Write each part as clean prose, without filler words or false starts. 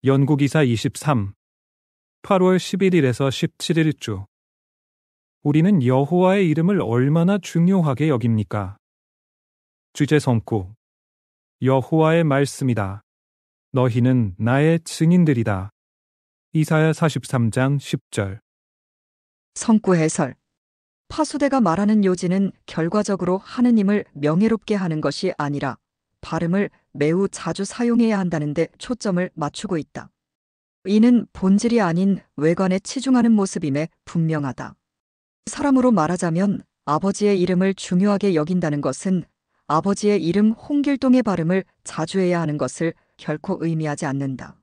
연구기사 23, 8월 11일에서 17일주. 우리는 여호와의 이름을 얼마나 중요하게 여깁니까? 주제 성구. 여호와의 말씀이다. 너희는 나의 증인들이다. 이사야 43장 10절. 성구 해설. 파수대가 말하는 요지는 결과적으로 하느님을 명예롭게 하는 것이 아니라 발음을 매우 자주 사용해야 한다는 데 초점을 맞추고 있다. 이는 본질이 아닌 외관에 치중하는 모습임에 분명하다. 사람으로 말하자면 아버지의 이름을 중요하게 여긴다는 것은 아버지의 이름 홍길동의 발음을 자주 해야 하는 것을 결코 의미하지 않는다.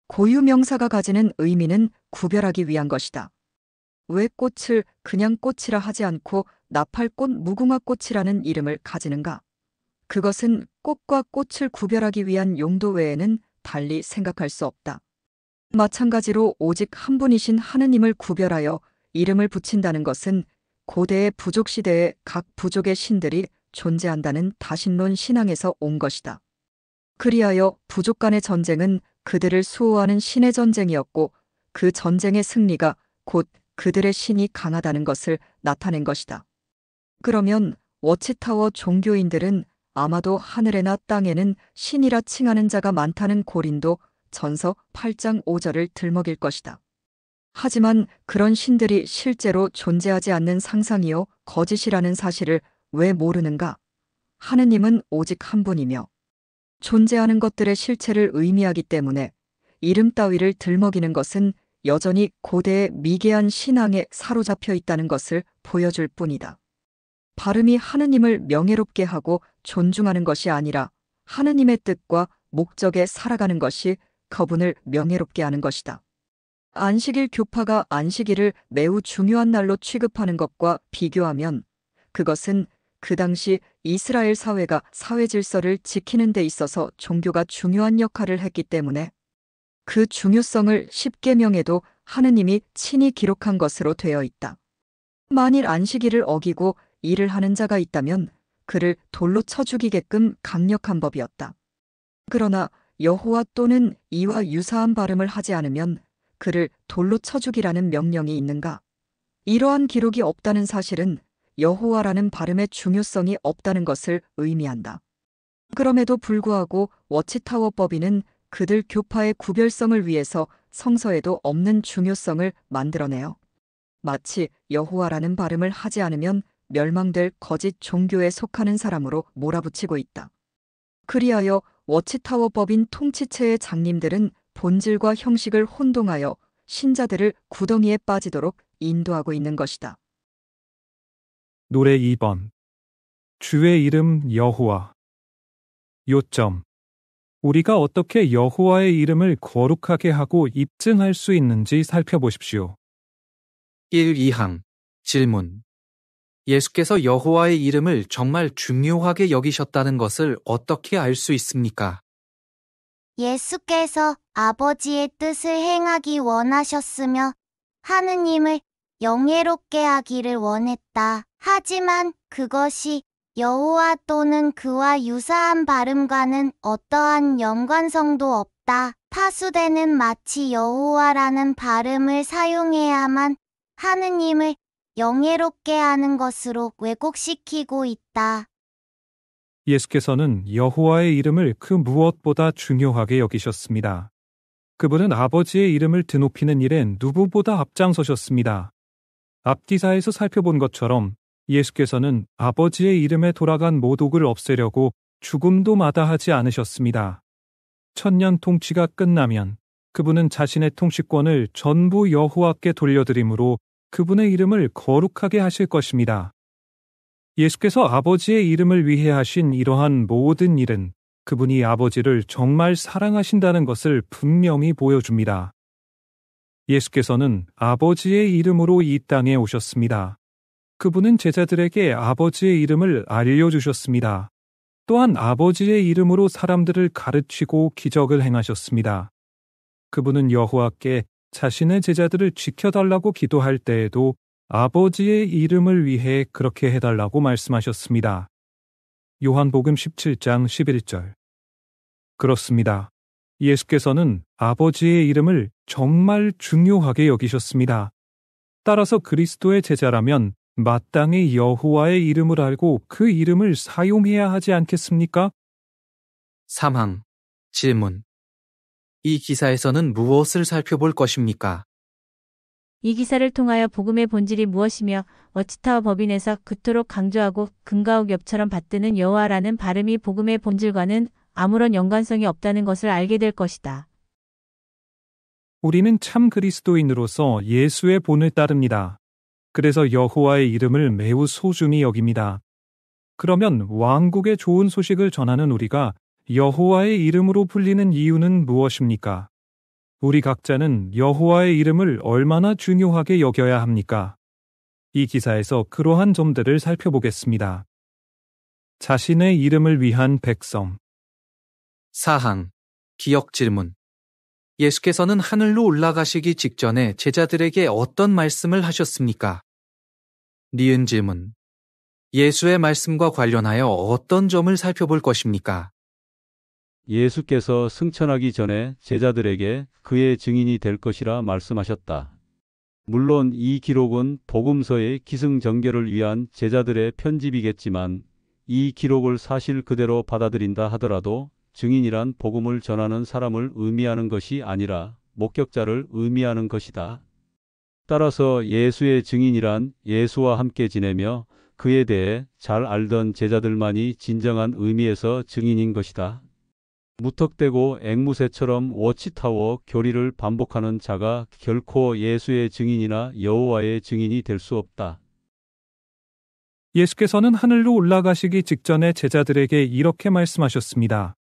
고유 명사가 가지는 의미는 구별하기 위한 것이다. 왜 꽃을 그냥 꽃이라 하지 않고 나팔꽃 무궁화꽃이라는 이름을 가지는가? 그것은 꽃과 꽃을 구별하기 위한 용도 외에는 달리 생각할 수 없다. 마찬가지로 오직 한 분이신 하느님을 구별하여 이름을 붙인다는 것은 고대의 부족 시대에 각 부족의 신들이 존재한다는 다신론 신앙에서 온 것이다. 그리하여 부족 간의 전쟁은 그들을 수호하는 신의 전쟁이었고 그 전쟁의 승리가 곧 그들의 신이 강하다는 것을 나타낸 것이다. 그러면 워치타워 종교인들은 아마도 하늘에나 땅에는 신이라 칭하는 자가 많다는 고린도 전서 8장 5절을 들먹일 것이다. 하지만 그런 신들이 실제로 존재하지 않는 상상이요 거짓이라는 사실을 왜 모르는가? 하느님은 오직 한 분이며 존재하는 것들의 실체를 의미하기 때문에 이름 따위를 들먹이는 것은 여전히 고대의 미개한 신앙에 사로잡혀 있다는 것을 보여줄 뿐이다. 발음이 하느님을 명예롭게 하고 존중하는 것이 아니라 하느님의 뜻과 목적에 살아가는 것이 그분을 명예롭게 하는 것이다. 안식일 교파가 안식일을 매우 중요한 날로 취급하는 것과 비교하면 그것은 그 당시 이스라엘 사회가 사회 질서를 지키는 데 있어서 종교가 중요한 역할을 했기 때문에 그 중요성을 십계명에도 하느님이 친히 기록한 것으로 되어 있다. 만일 안식일을 어기고 일을 하는 자가 있다면 그를 돌로 쳐 죽이게끔 강력한 법이었다. 그러나 여호와 또는 이와 유사한 발음을 하지 않으면 그를 돌로 쳐 죽이라는 명령이 있는가? 이러한 기록이 없다는 사실은 여호와라는 발음의 중요성이 없다는 것을 의미한다. 그럼에도 불구하고 워치타워 법인은 그들 교파의 구별성을 위해서 성서에도 없는 중요성을 만들어내요. 마치 여호와라는 발음을 하지 않으면 멸망될 거짓 종교에 속하는 사람으로 몰아붙이고 있다. 그리하여 워치타워 법인 통치체의 장님들은 본질과 형식을 혼동하여 신자들을 구덩이에 빠지도록 인도하고 있는 것이다. 노래 2번. 주의 이름 여호와. 요점. 우리가 어떻게 여호와의 이름을 거룩하게 하고 입증할 수 있는지 살펴보십시오. 1-2항 질문. 예수께서 여호와의 이름을 정말 중요하게 여기셨다는 것을 어떻게 알 수 있습니까? 예수께서 아버지의 뜻을 행하기 원하셨으며 하느님을 영예롭게 하기를 원했다. 하지만 그것이 여호와 또는 그와 유사한 발음과는 어떠한 연관성도 없다. 파수대는 마치 여호와라는 발음을 사용해야만 하느님을 영예롭게 하는 것으로 왜곡시키고 있다. 예수께서는 여호와의 이름을 그 무엇보다 중요하게 여기셨습니다. 그분은 아버지의 이름을 드높이는 일엔 누구보다 앞장서셨습니다. 앞기사에서 살펴본 것처럼 예수께서는 아버지의 이름에 돌아간 모독을 없애려고 죽음도 마다하지 않으셨습니다. 천년 통치가 끝나면 그분은 자신의 통치권을 전부 여호와께 돌려드림으로 그분의 이름을 거룩하게 하실 것입니다. 예수께서 아버지의 이름을 위해 하신 이러한 모든 일은 그분이 아버지를 정말 사랑하신다는 것을 분명히 보여줍니다. 예수께서는 아버지의 이름으로 이 땅에 오셨습니다. 그분은 제자들에게 아버지의 이름을 알려주셨습니다. 또한 아버지의 이름으로 사람들을 가르치고 기적을 행하셨습니다. 그분은 여호와께 자신의 제자들을 지켜달라고 기도할 때에도 아버지의 이름을 위해 그렇게 해달라고 말씀하셨습니다. 요한복음 17장 11절. 그렇습니다. 예수께서는 아버지의 이름을 정말 중요하게 여기셨습니다. 따라서 그리스도의 제자라면 마땅히 여호와의 이름을 알고 그 이름을 사용해야 하지 않겠습니까? 3항. 질문. 이 기사에서는 무엇을 살펴볼 것입니까? 이 기사를 통하여 복음의 본질이 무엇이며 워치타워 법인에서 그토록 강조하고 금가옥엽처럼 받드는 여호와라는 발음이 복음의 본질과는 아무런 연관성이 없다는 것을 알게 될 것이다. 우리는 참 그리스도인으로서 예수의 본을 따릅니다. 그래서 여호와의 이름을 매우 소중히 여깁니다. 그러면 왕국의 좋은 소식을 전하는 우리가 여호와의 이름으로 불리는 이유는 무엇입니까? 우리 각자는 여호와의 이름을 얼마나 중요하게 여겨야 합니까? 이 기사에서 그러한 점들을 살펴보겠습니다. 자신의 이름을 위한 백성. 4항. 기억 질문. 예수께서는 하늘로 올라가시기 직전에 제자들에게 어떤 말씀을 하셨습니까? 니은 질문. 예수의 말씀과 관련하여 어떤 점을 살펴볼 것입니까? 예수께서 승천하기 전에 제자들에게 그의 증인이 될 것이라 말씀하셨다. 물론 이 기록은 복음서의 기승전결을 위한 제자들의 편집이겠지만 이 기록을 사실 그대로 받아들인다 하더라도 증인이란 복음을 전하는 사람을 의미하는 것이 아니라 목격자를 의미하는 것이다. 따라서 예수의 증인이란 예수와 함께 지내며 그에 대해 잘 알던 제자들만이 진정한 의미에서 증인인 것이다. 무턱대고 앵무새처럼 워치타워 교리를 반복하는 자가 결코 예수의 증인이나 여호와의 증인이 될 수 없다. 예수께서는 하늘로 올라가시기 직전에 제자들에게 이렇게 말씀하셨습니다.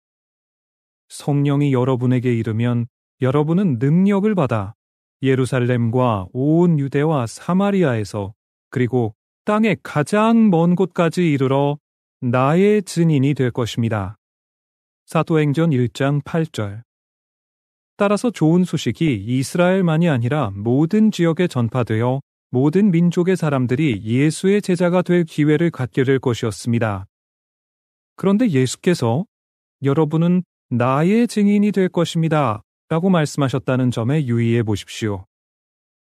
성령이 여러분에게 이르면 여러분은 능력을 받아 예루살렘과 온 유대와 사마리아에서 그리고 땅의 가장 먼 곳까지 이르러 나의 증인이 될 것입니다. 사도행전 1장 8절. 따라서 좋은 소식이 이스라엘만이 아니라 모든 지역에 전파되어 모든 민족의 사람들이 예수의 제자가 될 기회를 갖게 될 것이었습니다. 그런데 예수께서 여러분은 나의 증인이 될 것입니다. 라고 말씀하셨다는 점에 유의해 보십시오.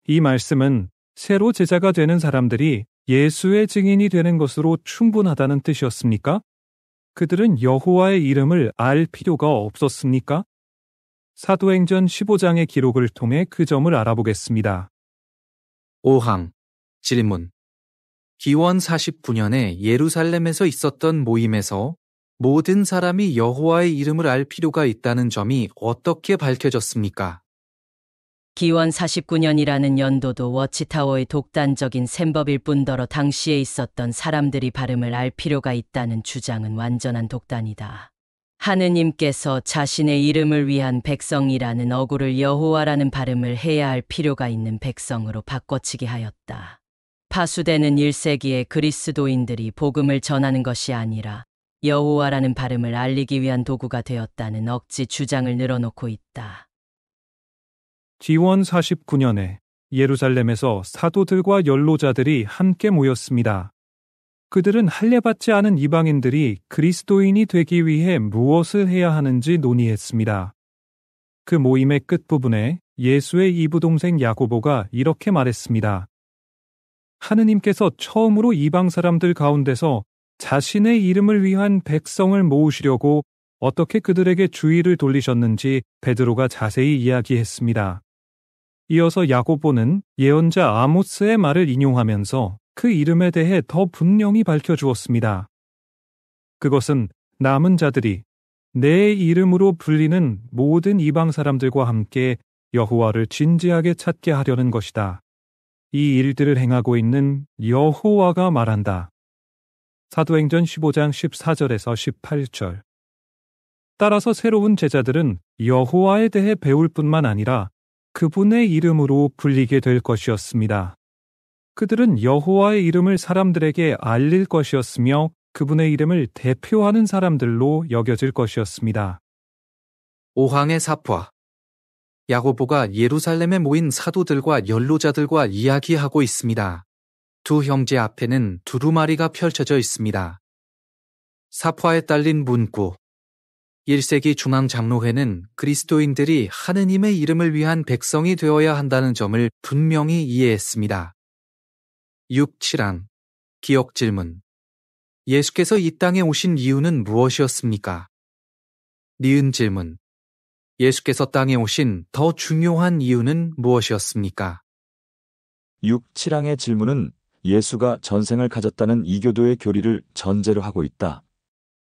이 말씀은 새로 제자가 되는 사람들이 예수의 증인이 되는 것으로 충분하다는 뜻이었습니까? 그들은 여호와의 이름을 알 필요가 없었습니까? 사도행전 15장의 기록을 통해 그 점을 알아보겠습니다. 5항. 질문. 기원 49년에 예루살렘에서 있었던 모임에서 모든 사람이 여호와의 이름을 알 필요가 있다는 점이 어떻게 밝혀졌습니까? 기원 49년이라는 연도도 워치타워의 독단적인 셈법일 뿐더러 당시에 있었던 사람들이 발음을 알 필요가 있다는 주장은 완전한 독단이다. 하느님께서 자신의 이름을 위한 백성이라는 어구를 여호와라는 발음을 해야 할 필요가 있는 백성으로 바꿔치기 하였다. 파수되는 1세기의 그리스도인들이 복음을 전하는 것이 아니라 여호와라는 발음을 알리기 위한 도구가 되었다는 억지 주장을 늘어놓고 있다. 기원 49년에 예루살렘에서 사도들과 연로자들이 함께 모였습니다. 그들은 할례받지 않은 이방인들이 그리스도인이 되기 위해 무엇을 해야 하는지 논의했습니다. 그 모임의 끝부분에 예수의 이부동생 야고보가 이렇게 말했습니다. 하느님께서 처음으로 이방 사람들 가운데서 자신의 이름을 위한 백성을 모으시려고 어떻게 그들에게 주의를 돌리셨는지 베드로가 자세히 이야기했습니다. 이어서 야고보는 예언자 아모스의 말을 인용하면서 그 이름에 대해 더 분명히 밝혀주었습니다. 그것은 남은 자들이 내 이름으로 불리는 모든 이방 사람들과 함께 여호와를 진지하게 찾게 하려는 것이다. 이 일들을 행하고 있는 여호와가 말한다. 사도행전 15장 14절에서 18절. 따라서 새로운 제자들은 여호와에 대해 배울 뿐만 아니라 그분의 이름으로 불리게 될 것이었습니다. 그들은 여호와의 이름을 사람들에게 알릴 것이었으며 그분의 이름을 대표하는 사람들로 여겨질 것이었습니다. 5항의 사포. 야고보가 예루살렘에 모인 사도들과 연로자들과 이야기하고 있습니다. 두 형제 앞에는 두루마리가 펼쳐져 있습니다. 사포에 딸린 문구. 1세기 중앙장로회는 그리스도인들이 하느님의 이름을 위한 백성이 되어야 한다는 점을 분명히 이해했습니다. 6.7항 기억 질문. 예수께서 이 땅에 오신 이유는 무엇이었습니까? 니은 질문. 예수께서 땅에 오신 더 중요한 이유는 무엇이었습니까? 6.7항의 질문은 예수가 전생을 가졌다는 이교도의 교리를 전제로 하고 있다.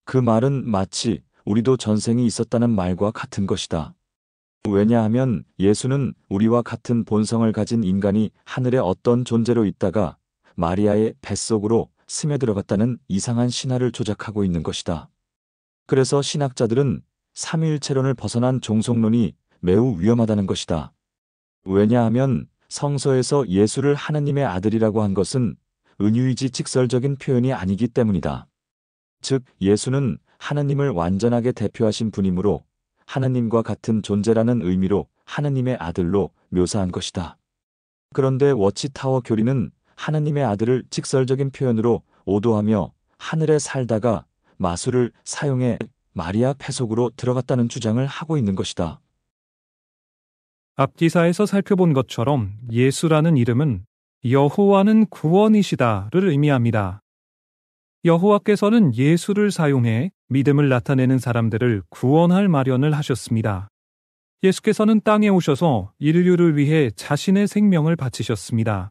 그 말은 마치 우리도 전생이 있었다는 말과 같은 것이다. 왜냐하면 예수는 우리와 같은 본성을 가진 인간이 하늘의 어떤 존재로 있다가 마리아의 뱃속으로 스며들어갔다는 이상한 신화를 조작하고 있는 것이다. 그래서 신학자들은 삼위일체론을 벗어난 종속론이 매우 위험하다는 것이다. 왜냐하면 성서에서 예수를 하느님의 아들이라고 한 것은 은유이지 직설적인 표현이 아니기 때문이다. 즉 예수는 하느님을 완전하게 대표하신 분이므로 하느님과 같은 존재라는 의미로 하느님의 아들로 묘사한 것이다. 그런데 워치타워 교리는 하느님의 아들을 직설적인 표현으로 오도하며 하늘에 살다가 마술을 사용해 마리아 폐속으로 들어갔다는 주장을 하고 있는 것이다. 앞기사에서 살펴본 것처럼 예수라는 이름은 여호와는 구원이시다를 의미합니다. 여호와께서는 예수를 사용해 믿음을 나타내는 사람들을 구원할 마련을 하셨습니다. 예수께서는 땅에 오셔서 인류를 위해 자신의 생명을 바치셨습니다.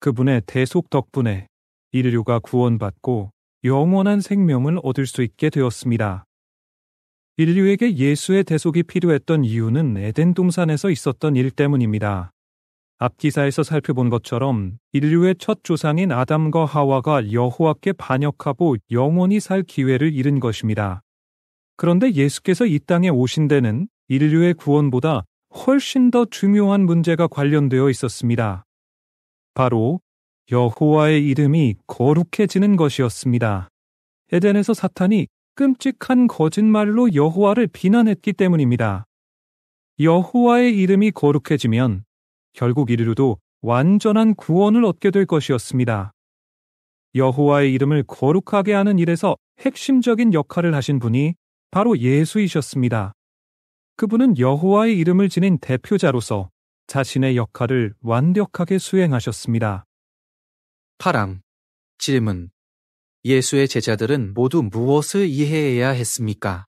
그분의 대속 덕분에 인류가 구원받고 영원한 생명을 얻을 수 있게 되었습니다. 인류에게 예수의 대속이 필요했던 이유는 에덴 동산에서 있었던 일 때문입니다. 앞기사에서 살펴본 것처럼 인류의 첫 조상인 아담과 하와가 여호와께 반역하고 영원히 살 기회를 잃은 것입니다. 그런데 예수께서 이 땅에 오신 데는 인류의 구원보다 훨씬 더 중요한 문제가 관련되어 있었습니다. 바로 여호와의 이름이 거룩해지는 것이었습니다. 에덴에서 사탄이 끔찍한 거짓말로 여호와를 비난했기 때문입니다. 여호와의 이름이 거룩해지면 결국 인류도 완전한 구원을 얻게 될 것이었습니다. 여호와의 이름을 거룩하게 하는 일에서 핵심적인 역할을 하신 분이 바로 예수이셨습니다. 그분은 여호와의 이름을 지닌 대표자로서 자신의 역할을 완벽하게 수행하셨습니다. 8항 질문. 예수의 제자들은 모두 무엇을 이해해야 했습니까?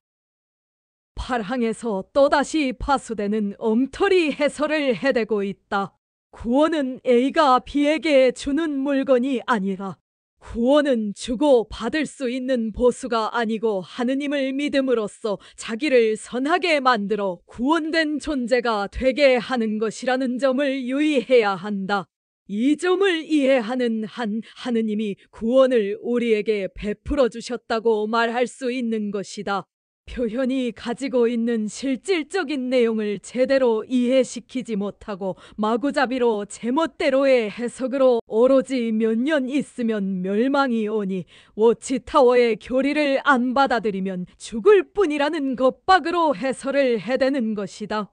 8항에서 또다시 파수되는 엉터리 해설을 해대고 있다. 구원은 A가 B에게 주는 물건이 아니라 구원은 주고 받을 수 있는 보수가 아니고 하느님을 믿음으로써 자기를 선하게 만들어 구원된 존재가 되게 하는 것이라는 점을 유의해야 한다. 이 점을 이해하는 한 하느님이 구원을 우리에게 베풀어 주셨다고 말할 수 있는 것이다. 표현이 가지고 있는 실질적인 내용을 제대로 이해시키지 못하고 마구잡이로 제멋대로의 해석으로 오로지 몇 년 있으면 멸망이 오니 워치타워의 교리를 안 받아들이면 죽을 뿐이라는 겁박으로 해설을 해대는 것이다.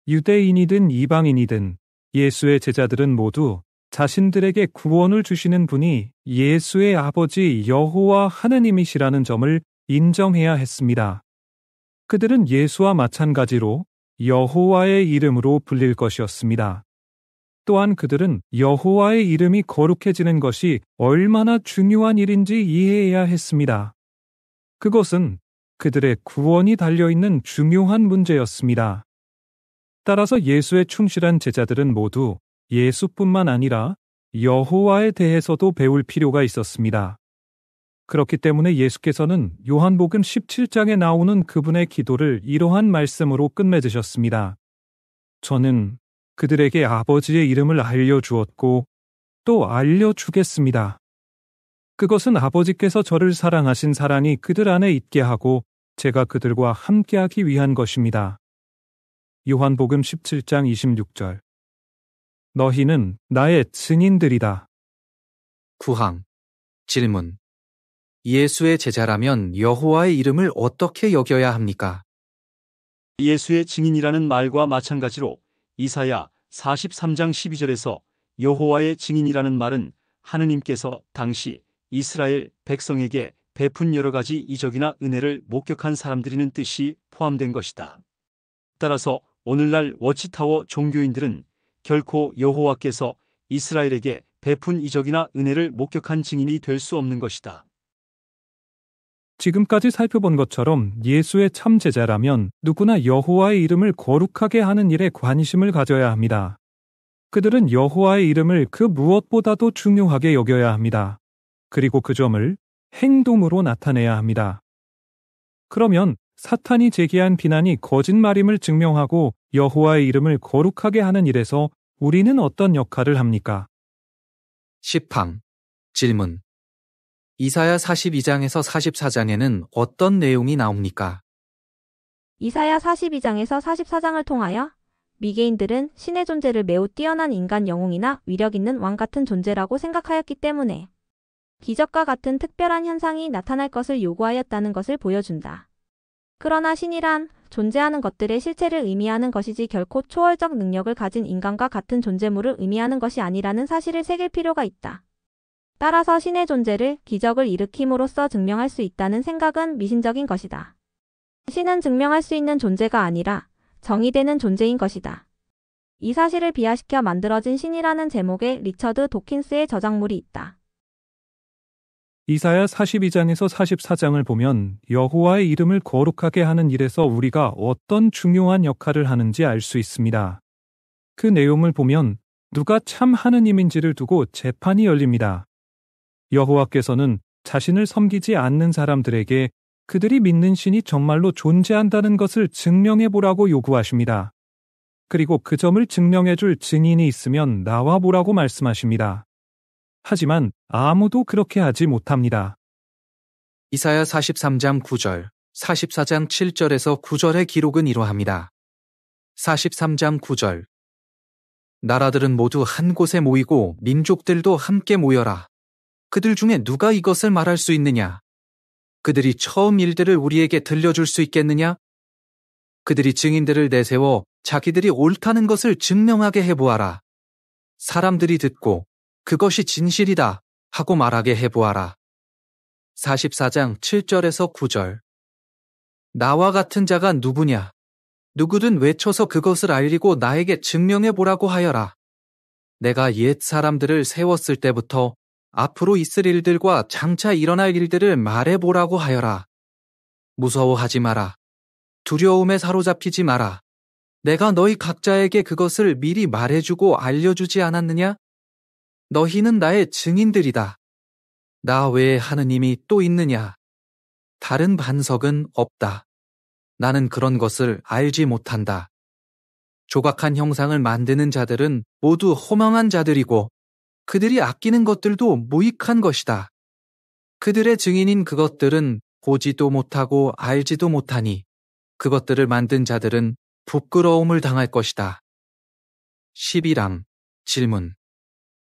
유대인이든 이방인이든 예수의 제자들은 모두 자신들에게 구원을 주시는 분이 예수의 아버지 여호와 하느님이시라는 점을 인정해야 했습니다. 그들은 예수와 마찬가지로 여호와의 이름으로 불릴 것이었습니다. 또한 그들은 여호와의 이름이 거룩해지는 것이 얼마나 중요한 일인지 이해해야 했습니다. 그것은 그들의 구원이 달려있는 중요한 문제였습니다. 따라서 예수의 충실한 제자들은 모두 예수뿐만 아니라 여호와에 대해서도 배울 필요가 있었습니다. 그렇기 때문에 예수께서는 요한복음 17장에 나오는 그분의 기도를 이러한 말씀으로 끝맺으셨습니다. 저는 그들에게 아버지의 이름을 알려주었고 또 알려주겠습니다. 그것은 아버지께서 저를 사랑하신 사랑이 그들 안에 있게 하고 제가 그들과 함께하기 위한 것입니다. 요한복음 17장 26절. 너희는 나의 증인들이다. 9항 질문. 예수의 제자라면 여호와의 이름을 어떻게 여겨야 합니까? 예수의 증인이라는 말과 마찬가지로 이사야 43장 12절에서 여호와의 증인이라는 말은 하느님께서 당시 이스라엘 백성에게 베푼 여러 가지 이적이나 은혜를 목격한 사람들이는 뜻이 포함된 것이다. 따라서 오늘날 워치타워 종교인들은 결코 여호와께서 이스라엘에게 베푼 이적이나 은혜를 목격한 증인이 될 수 없는 것이다. 지금까지 살펴본 것처럼 예수의 참 제자라면 누구나 여호와의 이름을 거룩하게 하는 일에 관심을 가져야 합니다. 그들은 여호와의 이름을 그 무엇보다도 중요하게 여겨야 합니다. 그리고 그 점을 행동으로 나타내야 합니다. 그러면 사탄이 제기한 비난이 거짓말임을 증명하고 여호와의 이름을 거룩하게 하는 일에서 우리는 어떤 역할을 합니까? 10항 질문. 이사야 42장에서 44장에는 어떤 내용이 나옵니까? 이사야 42장에서 44장을 통하여 미개인들은 신의 존재를 매우 뛰어난 인간 영웅이나 위력 있는 왕 같은 존재라고 생각하였기 때문에 기적과 같은 특별한 현상이 나타날 것을 요구하였다는 것을 보여준다. 그러나 신이란 존재하는 것들의 실체를 의미하는 것이지 결코 초월적 능력을 가진 인간과 같은 존재물을 의미하는 것이 아니라는 사실을 새길 필요가 있다. 따라서 신의 존재를 기적을 일으킴으로써 증명할 수 있다는 생각은 미신적인 것이다. 신은 증명할 수 있는 존재가 아니라 정의되는 존재인 것이다. 이 사실을 비하시켜 만들어진 신이라는 제목의 리처드 도킨스의 저작물이 있다. 이사야 42장에서 44장을 보면 여호와의 이름을 거룩하게 하는 일에서 우리가 어떤 중요한 역할을 하는지 알 수 있습니다. 그 내용을 보면 누가 참 하느님인지를 두고 재판이 열립니다. 여호와께서는 자신을 섬기지 않는 사람들에게 그들이 믿는 신이 정말로 존재한다는 것을 증명해 보라고 요구하십니다. 그리고 그 점을 증명해 줄 증인이 있으면 나와 보라고 말씀하십니다. 하지만 아무도 그렇게 하지 못합니다. 이사야 43장 9절, 44장 7절에서 9절의 기록은 이러합니다. 43장 9절. 나라들은 모두 한 곳에 모이고 민족들도 함께 모여라. 그들 중에 누가 이것을 말할 수 있느냐? 그들이 처음 일들을 우리에게 들려줄 수 있겠느냐? 그들이 증인들을 내세워 자기들이 옳다는 것을 증명하게 해보아라. 사람들이 듣고 그것이 진실이다 하고 말하게 해보아라. 44장 7절에서 9절. 나와 같은 자가 누구냐? 누구든 외쳐서 그것을 알리고 나에게 증명해보라고 하여라. 내가 옛 사람들을 세웠을 때부터 앞으로 있을 일들과 장차 일어날 일들을 말해보라고 하여라. 무서워하지 마라. 두려움에 사로잡히지 마라. 내가 너희 각자에게 그것을 미리 말해주고 알려주지 않았느냐? 너희는 나의 증인들이다. 나 외에 하느님이 또 있느냐? 다른 반석은 없다. 나는 그런 것을 알지 못한다. 조각한 형상을 만드는 자들은 모두 허망한 자들이고 그들이 아끼는 것들도 무익한 것이다. 그들의 증인인 그것들은 보지도 못하고 알지도 못하니 그것들을 만든 자들은 부끄러움을 당할 것이다. 11항 질문.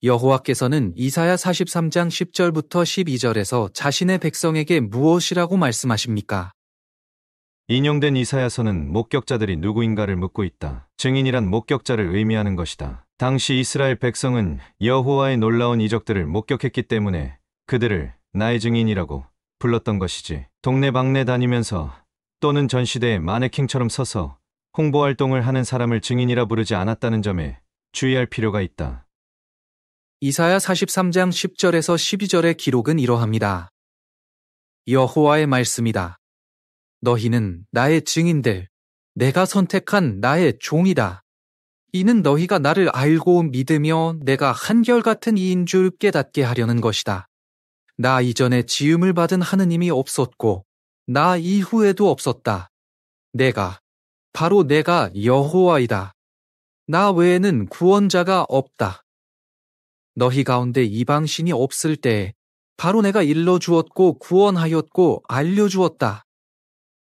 여호와께서는 이사야 43장 10절부터 12절에서 자신의 백성에게 무엇이라고 말씀하십니까? 인용된 이사야서는 목격자들이 누구인가를 묻고 있다. 증인이란 목격자를 의미하는 것이다. 당시 이스라엘 백성은 여호와의 놀라운 이적들을 목격했기 때문에 그들을 나의 증인이라고 불렀던 것이지. 동네방네 다니면서 또는 전시대에 마네킹처럼 서서 홍보활동을 하는 사람을 증인이라 부르지 않았다는 점에 주의할 필요가 있다. 이사야 43장 10절에서 12절의 기록은 이러합니다. 여호와의 말씀이다. 너희는 나의 증인들, 내가 선택한 나의 종이다. 이는 너희가 나를 알고 믿으며 내가 한결같은 이인 줄 깨닫게 하려는 것이다. 나 이전에 지음을 받은 하느님이 없었고 나 이후에도 없었다. 바로 내가 여호와이다. 나 외에는 구원자가 없다. 너희 가운데 이방신이 없을 때에 바로 내가 일러주었고 구원하였고 알려주었다.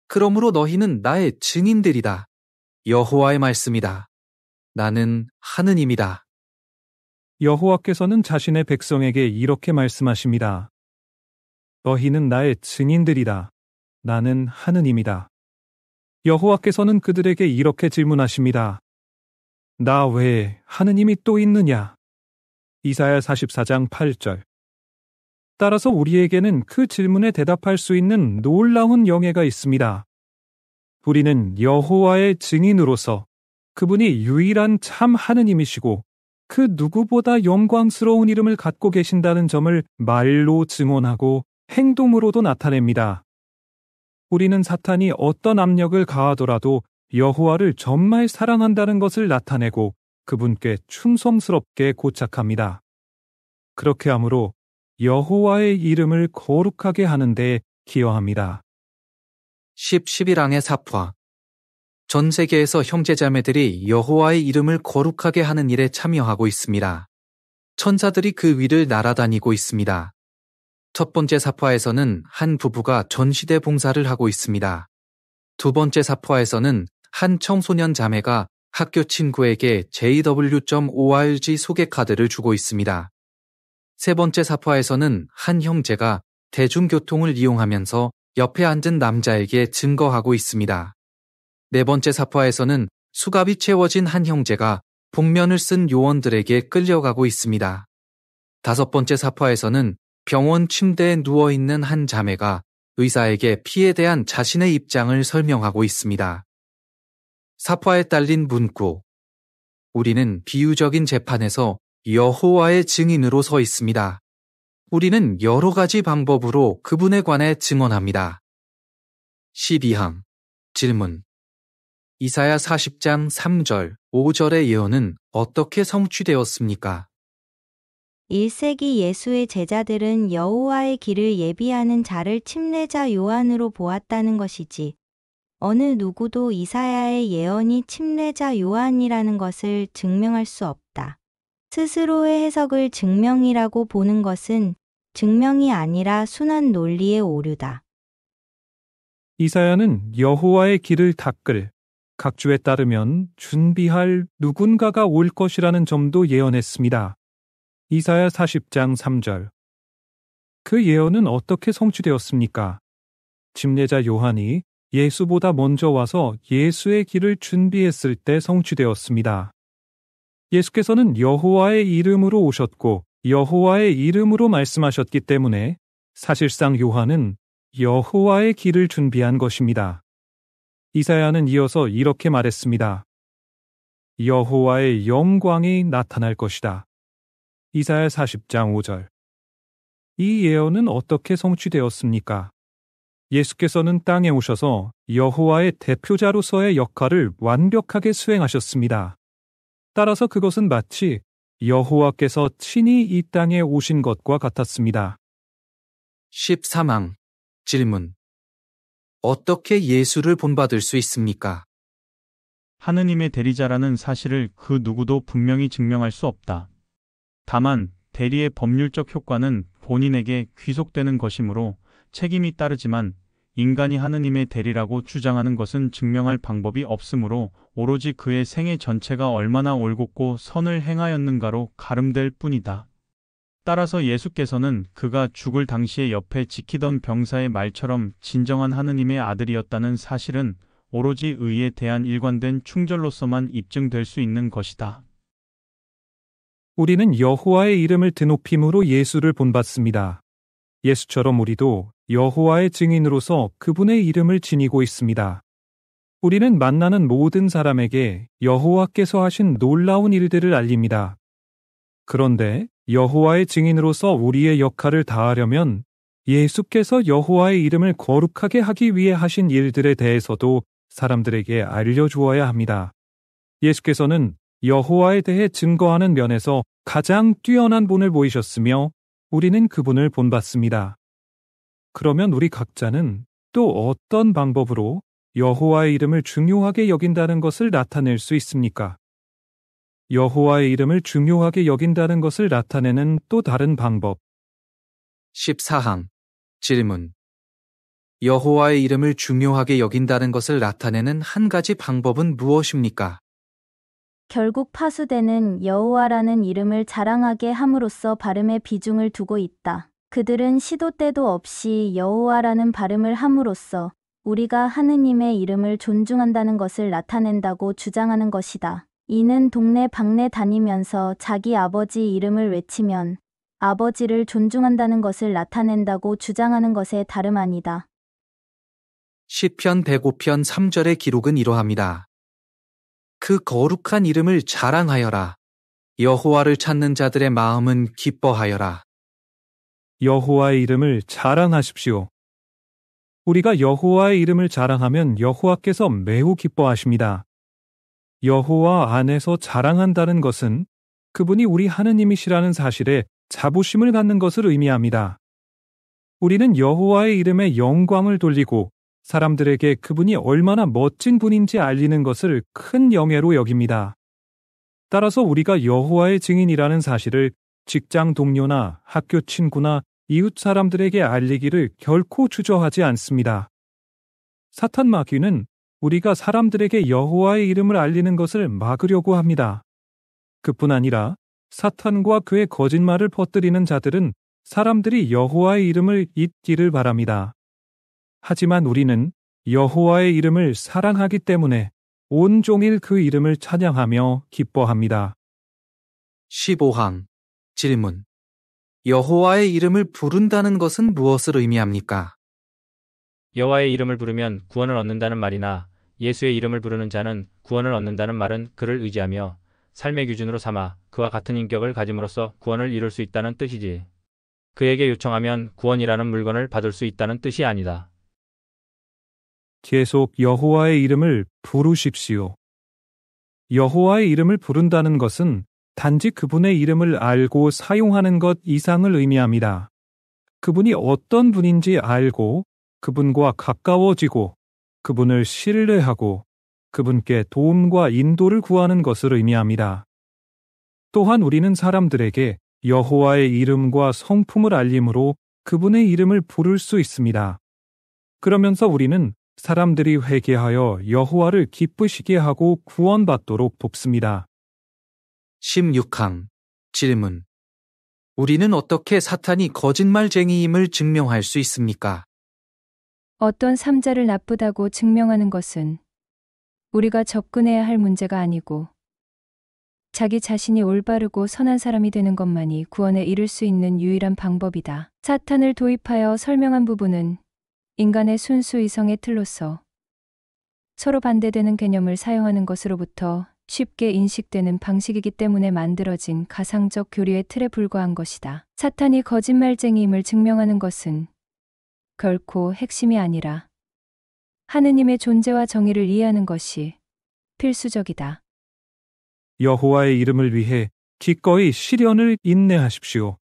그러므로 너희는 나의 증인들이다. 여호와의 말씀이다. 나는 하느님이다. 여호와께서는 자신의 백성에게 이렇게 말씀하십니다. 너희는 나의 증인들이다. 나는 하느님이다. 여호와께서는 그들에게 이렇게 질문하십니다. 나 외에 하느님이 또 있느냐? 이사야 44장 8절. 따라서 우리에게는 그 질문에 대답할 수 있는 놀라운 영예가 있습니다. 우리는 여호와의 증인으로서 그분이 유일한 참 하느님이시고 그 누구보다 영광스러운 이름을 갖고 계신다는 점을 말로 증언하고 행동으로도 나타냅니다. 우리는 사탄이 어떤 압력을 가하더라도 여호와를 정말 사랑한다는 것을 나타내고 그분께 충성스럽게 고착합니다. 그렇게 함으로 여호와의 이름을 거룩하게 하는 데 기여합니다. 11항의 사파. 전 세계에서 형제자매들이 여호와의 이름을 거룩하게 하는 일에 참여하고 있습니다. 천사들이 그 위를 날아다니고 있습니다. 첫 번째 사파에서는 한 부부가 전시대 봉사를 하고 있습니다. 두 번째 사파에서는 한 청소년 자매가 학교 친구에게 JW.org 소개 카드를 주고 있습니다. 세 번째 사파에서는 한 형제가 대중교통을 이용하면서 옆에 앉은 남자에게 증거하고 있습니다. 네 번째 사파에서는 수갑이 채워진 한 형제가 복면을 쓴 요원들에게 끌려가고 있습니다. 다섯 번째 사파에서는 병원 침대에 누워있는 한 자매가 의사에게 피에 대한 자신의 입장을 설명하고 있습니다. 사파에 딸린 문구. 우리는 비유적인 재판에서 여호와의 증인으로 서 있습니다. 우리는 여러 가지 방법으로 그분에 관해 증언합니다. 12항. 질문. 이사야 40장 3절, 5절의 예언은 어떻게 성취되었습니까? 1세기 예수의 제자들은 여호와의 길을 예비하는 자를 침례자 요한으로 보았다는 것이지. 어느 누구도 이사야의 예언이 침례자 요한이라는 것을 증명할 수 없다. 스스로의 해석을 증명이라고 보는 것은 증명이 아니라 순한 논리의 오류다. 이사야는 여호와의 길을 닦을, 각주에 따르면 준비할 누군가가 올 것이라는 점도 예언했습니다. 이사야 40장 3절. 그 예언은 어떻게 성취되었습니까? 침례자 요한이 예수보다 먼저 와서 예수의 길을 준비했을 때 성취되었습니다. 예수께서는 여호와의 이름으로 오셨고 여호와의 이름으로 말씀하셨기 때문에 사실상 요한은 여호와의 길을 준비한 것입니다. 이사야는 이어서 이렇게 말했습니다. 여호와의 영광이 나타날 것이다. 이사야 40장 5절. 이 예언은 어떻게 성취되었습니까? 예수께서는 땅에 오셔서 여호와의 대표자로서의 역할을 완벽하게 수행하셨습니다. 따라서 그것은 마치 여호와께서 친히 이 땅에 오신 것과 같았습니다. 13항. 질문. 어떻게 예수를 본받을 수 있습니까? 하느님의 대리자라는 사실을 그 누구도 분명히 증명할 수 없다. 다만 대리의 법률적 효과는 본인에게 귀속되는 것이므로 책임이 따르지만 인간이 하느님의 대리라고 주장하는 것은 증명할 방법이 없으므로 오로지 그의 생애 전체가 얼마나 올곧고 선을 행하였는가로 가름될 뿐이다. 따라서 예수께서는 그가 죽을 당시에 옆에 지키던 병사의 말처럼 진정한 하느님의 아들이었다는 사실은 오로지 의에 대한 일관된 충절로서만 입증될 수 있는 것이다. 우리는 여호와의 이름을 드높임으로 예수를 본받습니다. 예수처럼 우리도 여호와의 증인으로서 그분의 이름을 지니고 있습니다. 우리는 만나는 모든 사람에게 여호와께서 하신 놀라운 일들을 알립니다. 그런데 여호와의 증인으로서 우리의 역할을 다하려면 예수께서 여호와의 이름을 거룩하게 하기 위해 하신 일들에 대해서도 사람들에게 알려주어야 합니다. 예수께서는 여호와에 대해 증거하는 면에서 가장 뛰어난 분을 보이셨으며 우리는 그분을 본받습니다. 그러면 우리 각자는 또 어떤 방법으로 여호와의 이름을 중요하게 여긴다는 것을 나타낼 수 있습니까? 여호와의 이름을 중요하게 여긴다는 것을 나타내는 또 다른 방법. 14항. 질문. 여호와의 이름을 중요하게 여긴다는 것을 나타내는 한 가지 방법은 무엇입니까? 결국 파수대는 여호와라는 이름을 자랑하게 함으로써 발음에 비중을 두고 있다. 그들은 시도 때도 없이 여호와라는 발음을 함으로써 우리가 하느님의 이름을 존중한다는 것을 나타낸다고 주장하는 것이다. 이는 동네 방네 다니면서 자기 아버지 이름을 외치면 아버지를 존중한다는 것을 나타낸다고 주장하는 것에 다름 아니다. 시편 105편 3절의 기록은 이러합니다. 그 거룩한 이름을 자랑하여라. 여호와를 찾는 자들의 마음은 기뻐하여라. 여호와의 이름을 자랑하십시오. 우리가 여호와의 이름을 자랑하면 여호와께서 매우 기뻐하십니다. 여호와 안에서 자랑한다는 것은 그분이 우리 하느님이시라는 사실에 자부심을 갖는 것을 의미합니다. 우리는 여호와의 이름에 영광을 돌리고 사람들에게 그분이 얼마나 멋진 분인지 알리는 것을 큰 영예로 여깁니다. 따라서 우리가 여호와의 증인이라는 사실을 직장 동료나 학교 친구나 이웃 사람들에게 알리기를 결코 주저하지 않습니다. 사탄 마귀는 우리가 사람들에게 여호와의 이름을 알리는 것을 막으려고 합니다. 그뿐 아니라 사탄과 그의 거짓말을 퍼뜨리는 자들은 사람들이 여호와의 이름을 잊기를 바랍니다. 하지만 우리는 여호와의 이름을 사랑하기 때문에 온종일 그 이름을 찬양하며 기뻐합니다. 15항 질문. 여호와의 이름을 부른다는 것은 무엇을 의미합니까? 여호와의 이름을 부르면 구원을 얻는다는 말이나 예수의 이름을 부르는 자는 구원을 얻는다는 말은 그를 의지하며 삶의 기준으로 삼아 그와 같은 인격을 가짐으로써 구원을 이룰 수 있다는 뜻이지. 그에게 요청하면 구원이라는 물건을 받을 수 있다는 뜻이 아니다. 계속 여호와의 이름을 부르십시오. 여호와의 이름을 부른다는 것은 단지 그분의 이름을 알고 사용하는 것 이상을 의미합니다. 그분이 어떤 분인지 알고 그분과 가까워지고 그분을 신뢰하고 그분께 도움과 인도를 구하는 것을 의미합니다. 또한 우리는 사람들에게 여호와의 이름과 성품을 알림으로 그분의 이름을 부를 수 있습니다. 그러면서 우리는 사람들이 회개하여 여호와를 기쁘시게 하고 구원받도록 돕습니다. 16항 질문. 우리는 어떻게 사탄이 거짓말쟁이임을 증명할 수 있습니까? 어떤 삼자를 나쁘다고 증명하는 것은 우리가 접근해야 할 문제가 아니고 자기 자신이 올바르고 선한 사람이 되는 것만이 구원에 이를 수 있는 유일한 방법이다. 사탄을 도입하여 설명한 부분은 인간의 순수 이성의 틀로서 서로 반대되는 개념을 사용하는 것으로부터 쉽게 인식되는 방식이기 때문에 만들어진 가상적 교리의 틀에 불과한 것이다. 사탄이 거짓말쟁이임을 증명하는 것은 결코 핵심이 아니라 하느님의 존재와 정의를 이해하는 것이 필수적이다. 여호와의 이름을 위해 기꺼이 시련을 인내하십시오.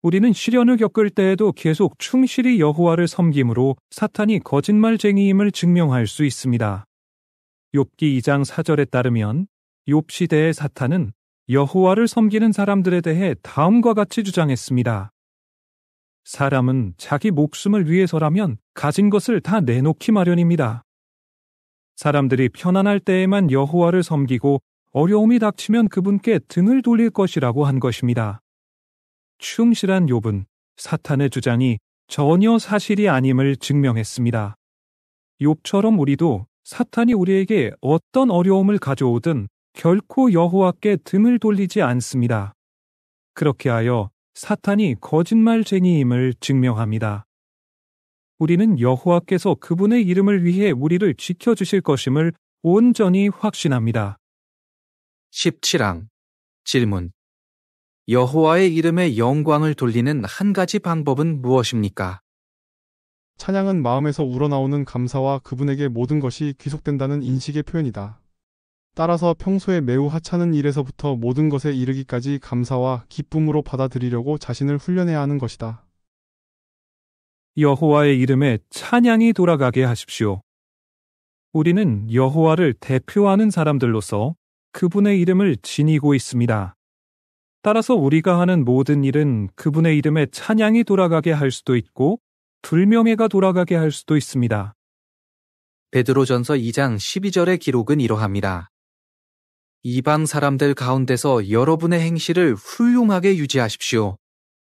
우리는 시련을 겪을 때에도 계속 충실히 여호와를 섬김으로 사탄이 거짓말쟁이임을 증명할 수 있습니다. 욥기 2장 4절에 따르면 욥 시대의 사탄은 여호와를 섬기는 사람들에 대해 다음과 같이 주장했습니다. 사람은 자기 목숨을 위해서라면 가진 것을 다 내놓기 마련입니다. 사람들이 편안할 때에만 여호와를 섬기고 어려움이 닥치면 그분께 등을 돌릴 것이라고 한 것입니다. 충실한 욥은 사탄의 주장이 전혀 사실이 아님을 증명했습니다. 욥처럼 우리도 사탄이 우리에게 어떤 어려움을 가져오든 결코 여호와께 등을 돌리지 않습니다. 그렇게 하여 사탄이 거짓말쟁이임을 증명합니다. 우리는 여호와께서 그분의 이름을 위해 우리를 지켜주실 것임을 온전히 확신합니다. 17항 질문. 여호와의 이름에 영광을 돌리는 한 가지 방법은 무엇입니까? 찬양은 마음에서 우러나오는 감사와 그분에게 모든 것이 귀속된다는 인식의 표현이다. 따라서 평소에 매우 하찮은 일에서부터 모든 것에 이르기까지 감사와 기쁨으로 받아들이려고 자신을 훈련해야 하는 것이다. 여호와의 이름에 찬양이 돌아가게 하십시오. 우리는 여호와를 대표하는 사람들로서 그분의 이름을 지니고 있습니다. 따라서 우리가 하는 모든 일은 그분의 이름에 찬양이 돌아가게 할 수도 있고 불명예가 돌아가게 할 수도 있습니다. 베드로전서 2장 12절의 기록은 이러합니다. 이방 사람들 가운데서 여러분의 행실을 훌륭하게 유지하십시오.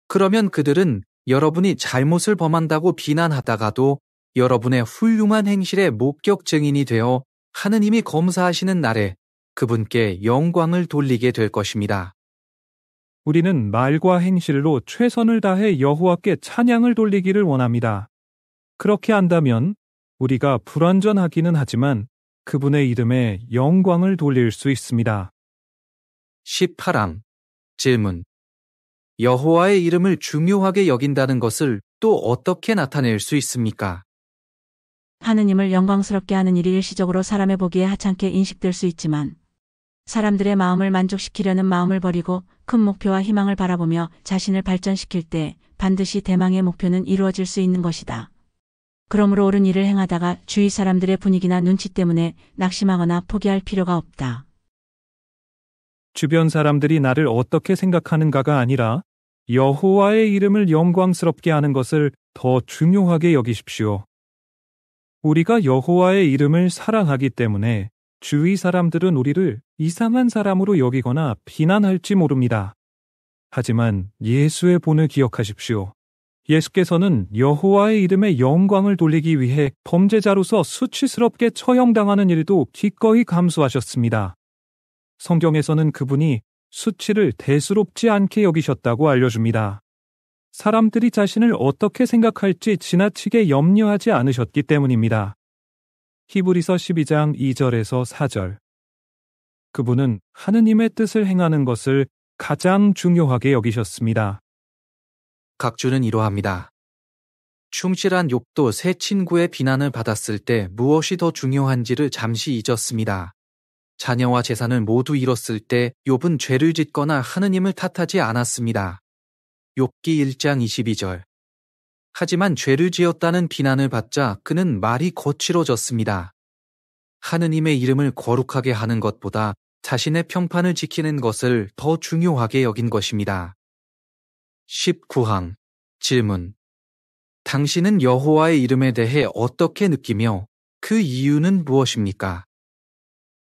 그러면 그들은 여러분이 잘못을 범한다고 비난하다가도 여러분의 훌륭한 행실의 목격 증인이 되어 하느님이 검사하시는 날에 그분께 영광을 돌리게 될 것입니다. 우리는 말과 행실로 최선을 다해 여호와께 찬양을 돌리기를 원합니다. 그렇게 한다면 우리가 불완전하기는 하지만 그분의 이름에 영광을 돌릴 수 있습니다. 18항 질문. 여호와의 이름을 중요하게 여긴다는 것을 또 어떻게 나타낼 수 있습니까? 하느님을 영광스럽게 하는 일이 일시적으로 사람의 보기에 하찮게 인식될 수 있지만 사람들의 마음을 만족시키려는 마음을 버리고 큰 목표와 희망을 바라보며 자신을 발전시킬 때 반드시 대망의 목표는 이루어질 수 있는 것이다. 그러므로 옳은 일을 행하다가 주위 사람들의 분위기나 눈치 때문에 낙심하거나 포기할 필요가 없다. 주변 사람들이 나를 어떻게 생각하는가가 아니라 여호와의 이름을 영광스럽게 하는 것을 더 중요하게 여기십시오. 우리가 여호와의 이름을 사랑하기 때문에 주위 사람들은 우리를 이상한 사람으로 여기거나 비난할지 모릅니다. 하지만 예수의 본을 기억하십시오. 예수께서는 여호와의 이름에 영광을 돌리기 위해 범죄자로서 수치스럽게 처형당하는 일도 기꺼이 감수하셨습니다. 성경에서는 그분이 수치를 대수롭지 않게 여기셨다고 알려줍니다. 사람들이 자신을 어떻게 생각할지 지나치게 염려하지 않으셨기 때문입니다. 히브리서 12장 2절에서 4절. 그분은 하느님의 뜻을 행하는 것을 가장 중요하게 여기셨습니다. 각주는 이러합니다. 충실한 욥도 새 친구의 비난을 받았을 때 무엇이 더 중요한지를 잠시 잊었습니다. 자녀와 재산을 모두 잃었을 때 욥은 죄를 짓거나 하느님을 탓하지 않았습니다. 욥기 1장 22절. 하지만 죄를 지었다는 비난을 받자 그는 말이 거칠어졌습니다. 하느님의 이름을 거룩하게 하는 것보다 자신의 평판을 지키는 것을 더 중요하게 여긴 것입니다. 19항 질문. 당신은 여호와의 이름에 대해 어떻게 느끼며 그 이유는 무엇입니까?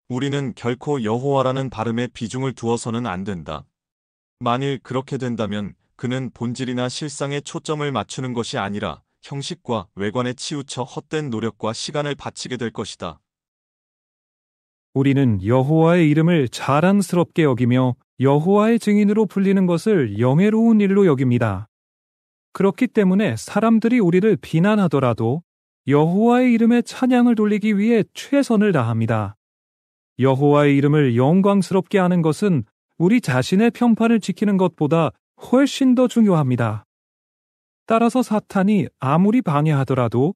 우리는 결코 여호와라는 발음에 비중을 두어서는 안 된다. 만일 그렇게 된다면 그는 본질이나 실상에 초점을 맞추는 것이 아니라 형식과 외관에 치우쳐 헛된 노력과 시간을 바치게 될 것이다. 우리는 여호와의 이름을 자랑스럽게 여기며 여호와의 증인으로 불리는 것을 영예로운 일로 여깁니다. 그렇기 때문에 사람들이 우리를 비난하더라도 여호와의 이름에 찬양을 돌리기 위해 최선을 다합니다. 여호와의 이름을 영광스럽게 하는 것은 우리 자신의 평판을 지키는 것보다 훨씬 더 중요합니다. 따라서 사탄이 아무리 방해하더라도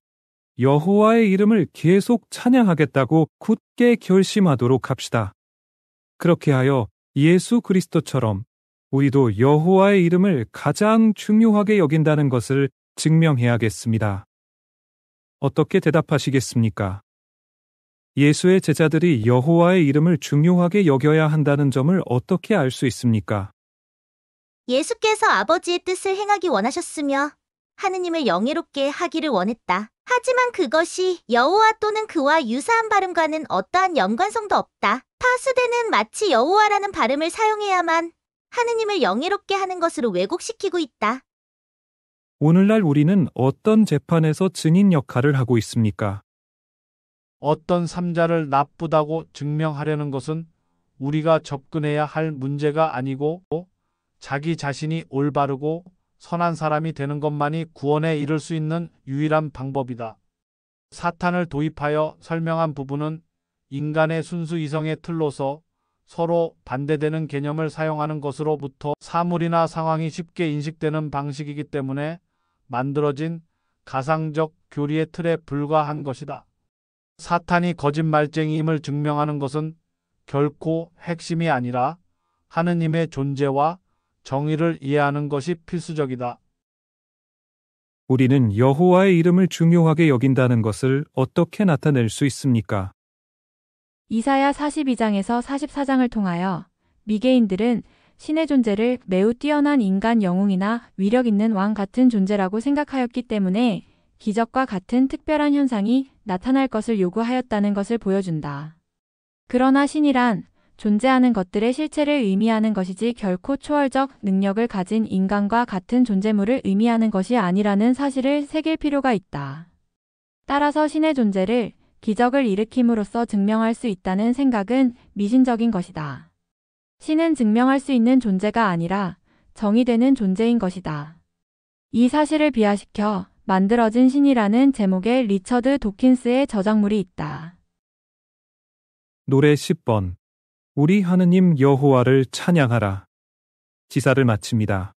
여호와의 이름을 계속 찬양하겠다고 굳게 결심하도록 합시다. 그렇게 하여 예수 그리스도처럼 우리도 여호와의 이름을 가장 중요하게 여긴다는 것을 증명해야겠습니다. 어떻게 대답하시겠습니까? 예수의 제자들이 여호와의 이름을 중요하게 여겨야 한다는 점을 어떻게 알 수 있습니까? 예수께서 아버지의 뜻을 행하기 원하셨으며 하느님을 영예롭게 하기를 원했다. 하지만 그것이 여호와 또는 그와 유사한 발음과는 어떠한 연관성도 없다. 파수대는 마치 여호와라는 발음을 사용해야만 하느님을 영예롭게 하는 것으로 왜곡시키고 있다. 오늘날 우리는 어떤 재판에서 증인 역할을 하고 있습니까? 어떤 삼자를 나쁘다고 증명하려는 것은 우리가 접근해야 할 문제가 아니고 자기 자신이 올바르고 선한 사람이 되는 것만이 구원에 이를 수 있는 유일한 방법이다. 사탄을 도입하여 설명한 부분은 인간의 순수 이성의 틀로서 서로 반대되는 개념을 사용하는 것으로부터 사물이나 상황이 쉽게 인식되는 방식이기 때문에 만들어진 가상적 교리의 틀에 불과한 것이다. 사탄이 거짓말쟁이임을 증명하는 것은 결코 핵심이 아니라 하느님의 존재와 정의를 이해하는 것이 필수적이다. 우리는 여호와의 이름을 중요하게 여긴다는 것을 어떻게 나타낼 수 있습니까? 이사야 42장에서 44장을 통하여 미개인들은 신의 존재를 매우 뛰어난 인간 영웅이나 위력 있는 왕 같은 존재라고 생각하였기 때문에 기적과 같은 특별한 현상이 나타날 것을 요구하였다는 것을 보여준다. 그러나 신이란 존재하는 것들의 실체를 의미하는 것이지 결코 초월적 능력을 가진 인간과 같은 존재물을 의미하는 것이 아니라는 사실을 새길 필요가 있다. 따라서 신의 존재를 기적을 일으킴으로써 증명할 수 있다는 생각은 미신적인 것이다. 신은 증명할 수 있는 존재가 아니라 정의되는 존재인 것이다. 이 사실을 비하시켜 만들어진 신이라는 제목의 리처드 도킨스의 저작물이 있다. 노래 10번. 우리 하느님 여호와를 찬양하라. 지사를 마칩니다.